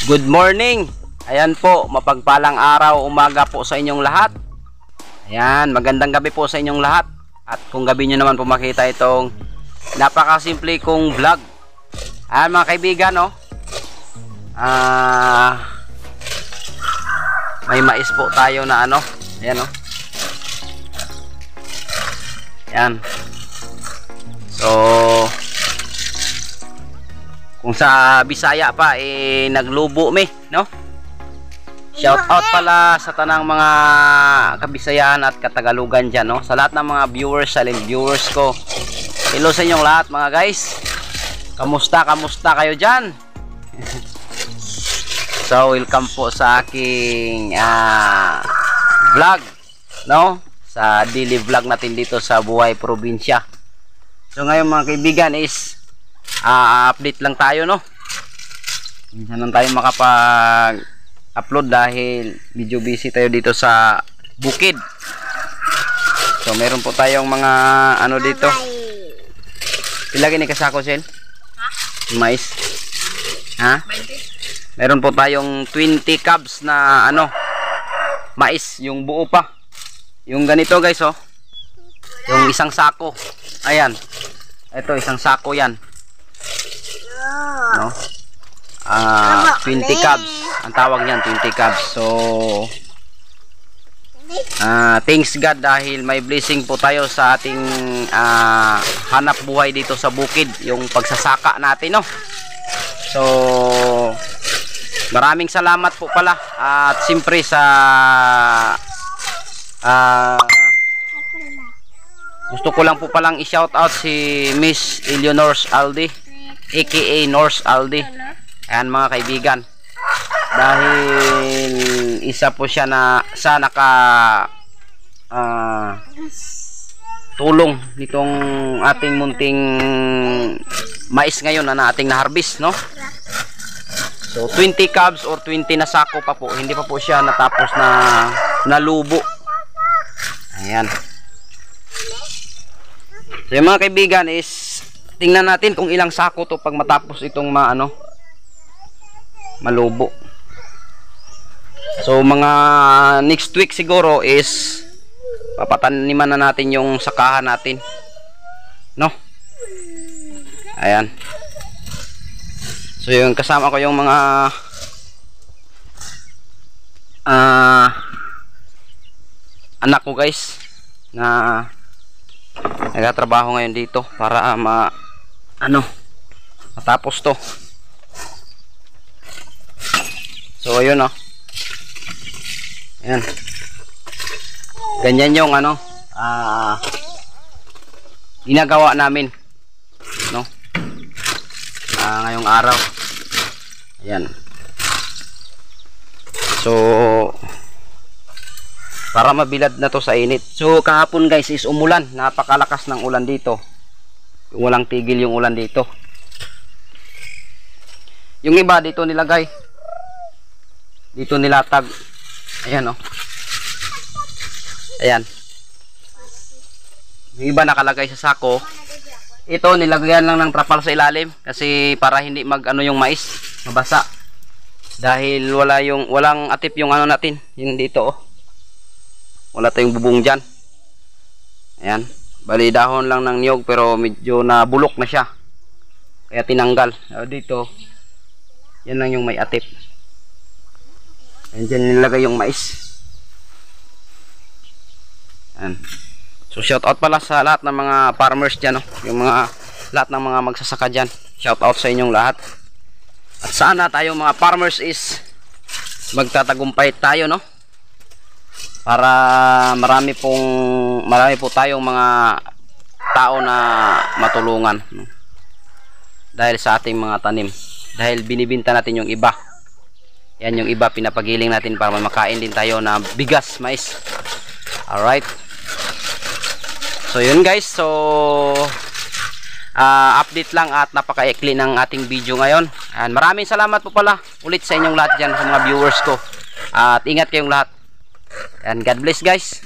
Good morning. Ayan po, mapagpalang araw, umaga po sa inyong lahat. Ayan, magandang gabi po sa inyong lahat. At kung gabi nyo naman po makita itong napakasimple kong vlog. Ayan mga kaibigan, no? May mais po tayo na ano. Ayan, no? Ayan. So, kung sa Bisaya pa naglubo me, no? Shout out pala sa tanang mga Kabisayan at Katagalugan diyan, no? Sa lahat ng mga viewers, silent viewers ko. Hello sa inyong lahat, mga guys. Kamusta kayo diyan? So, welcome po sa aking vlog, no? Sa daily vlog natin dito sa Buhay Probinsya. So, ngayon mga kaibigan is update lang tayo, no? Minsan lang tayo makapag-upload dahil medyo busy tayo dito sa bukid. So meron po tayong mga ano dito. Ilagay ni kasako Sen? Ha? Mais. Ha? 20. Meron po tayong 20 cubs na ano, mais, yung buo pa. Yung ganito guys, oh. Yung isang sako. Ayan. Ito isang sako 'yan. No? 20 cubs ang tawag niyan, 20 cubs. So thanks God dahil may blessing po tayo sa ating hanap buhay dito sa bukid, yung pagsasaka natin, no? So maraming salamat po pala at siyempre sa gusto ko lang po palang i-shout out si Miss Eleanor Aldi, aka Norse Aldi. Ayan mga kaibigan, dahil isa po siya na sa tulong nitong ating munting mais ngayon na ating na-harvest, no? So 20 cubs or 20 na sako pa po, hindi pa po siya natapos na nalubo. Ayan. So yung mga kaibigan is tingnan natin kung ilang sako to pag matapos itong malubo. So mga next week siguro is papataniman na natin yung sakahan natin, no? Ayan. So yung kasama ko yung mga anak ko guys na nagtatrabaho ngayon dito para matapos to. So ayun, oh. Ayan. Ganyan yung ginagawa namin, no? Ngayong araw. Ayan. So para mabilad na to sa init. So kahapon guys is umulan, napakalakas ng ulan dito. Walang tigil yung ulan dito. Yung iba dito nilagay, dito nilatag. Ayan, oh. Ayan. Yung iba nakalagay sa sako. Ito nilagyan lang ng trapal sa ilalim kasi para hindi yung mais mabasa. Dahil walang atip yung natin, yung dito, oh. Wala tayong bubong diyan. Ayan. Bali dahon lang ng niyog pero medyo nabulok na siya. Kaya tinanggal. Dito yan lang yung may atip. Ayan, dyan nilagay yung mais. Ayan. So shout out pala sa lahat ng mga farmers dyan, no? Yung lahat ng mga magsasaka dyan. Shout out sa inyong lahat. At sana tayo mga farmers is magtatagumpay tayo, no? Para marami po tayong mga tao na matulungan, no? Dahil sa ating mga tanim. Dahil binibinta natin yung iba. Yan yung iba pinapagiling natin para makain din tayo na bigas, mais. Alright. So yun guys. So update lang at napaka-ikli ng ating video ngayon. And maraming salamat po pala ulit sa inyong lahat dyan, sa mga viewers ko. At ingat kayong lahat. And God bless guys.